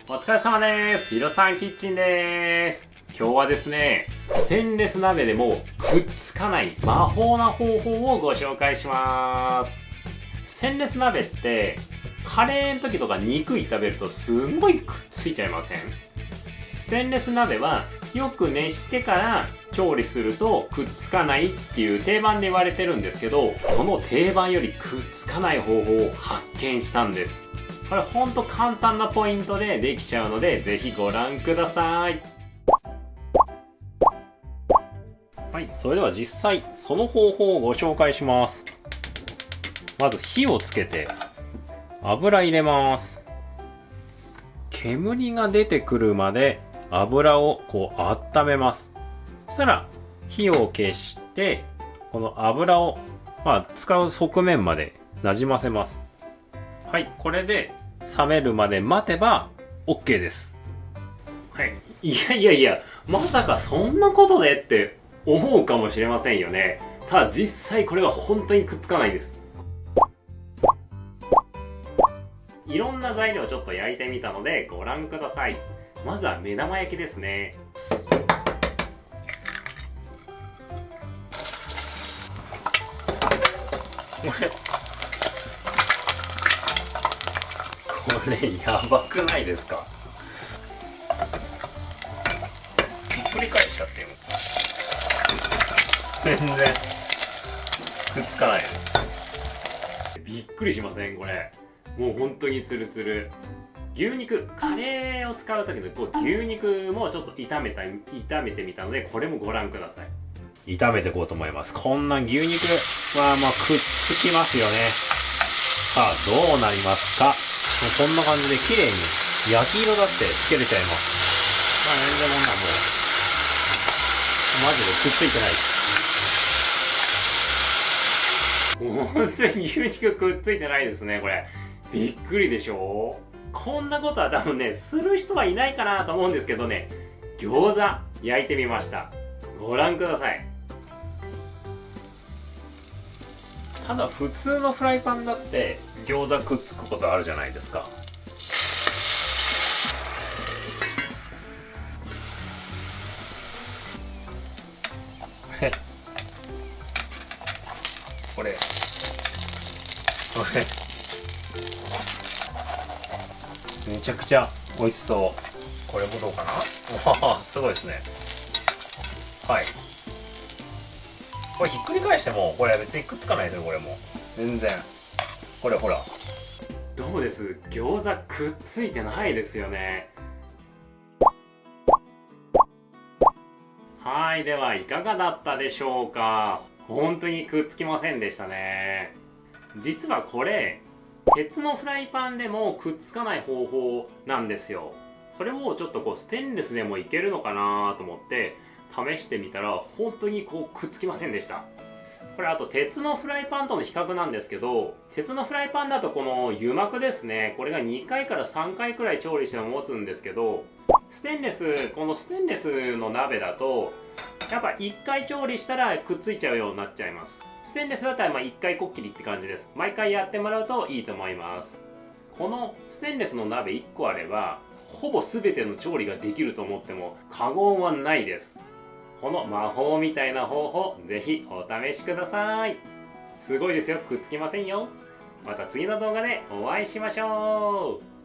お疲れ様です。ひろさんキッチンです。今日はですね、ステンレス鍋でもくっつかない魔法な方法をご紹介します。ステンレス鍋ってカレーの時とか肉炒めるとすんごいくっついちゃいません？ステンレス鍋はよく熱してから調理するとくっつかないっていう定番で言われてるんですけど、その定番よりくっつかない方法を発見したんです。これほんと簡単なポイントでできちゃうので、ぜひご覧ください。はい、それでは実際その方法をご紹介します。まず火をつけて油入れます。煙が出てくるまで油をこう温めます。そしたら火を消して、この油を使う側面までなじませます。はい、これで冷めるまで待てば OK です。はい、いや、まさかそんなことでって思うかもしれませんよね。ただ実際これは本当にくっつかないです。いろんな材料をちょっと焼いてみたのでご覧ください。まずは目玉焼きですね。これやばくないですか？ひっくり返しちゃってよ。全然くっつかないです。びっくりしません？これもう本当にツルツル。牛肉、カレーを使う時の牛肉もちょっと炒めてみたので、これもご覧ください。炒めていこうと思います。こんな牛肉はくっつきますよね。さあどうなりますか？こんな感じで綺麗に焼き色だってつけれちゃいます。全然マジでくっついてない。もう本当に牛肉くっついてないですね。これびっくりでしょ？こんなことは多分ねする人はいないかなと思うんですけどね、餃子焼いてみました。ご覧ください。ただ普通のフライパンだって餃子くっつくことあるじゃないですか。これめちゃくちゃ美味しそう。これもどうかな？わあ、すごいですね。はい、これひっくり返してもこれ別にくっつかないですよ。これも全然。これほらどうです？餃子くっついてないですよね。はい、ではいかがだったでしょうか？本当にくっつきませんでしたね。実はこれ鉄のフライパンでもくっつかない方法なんですよ。それをちょっとステンレスでもいけるのかなと思って試してみたら本当にくっつきませんでした。これあと鉄のフライパンとの比較なんですけど、鉄のフライパンだとこの油膜ですね、これが2回から3回くらい調理しても持つんですけど、このステンレスの鍋だとやっぱ1回調理したらくっついちゃうようになっちゃいます。ステンレスだったら1回こっきりって感じです。毎回やってもらうといいと思います。このステンレスの鍋1個あればほぼ全ての調理ができると思っても過言はないです。この魔法みたいな方法、ぜひお試しください。すごいですよ、くっつきませんよ。また次の動画でお会いしましょう。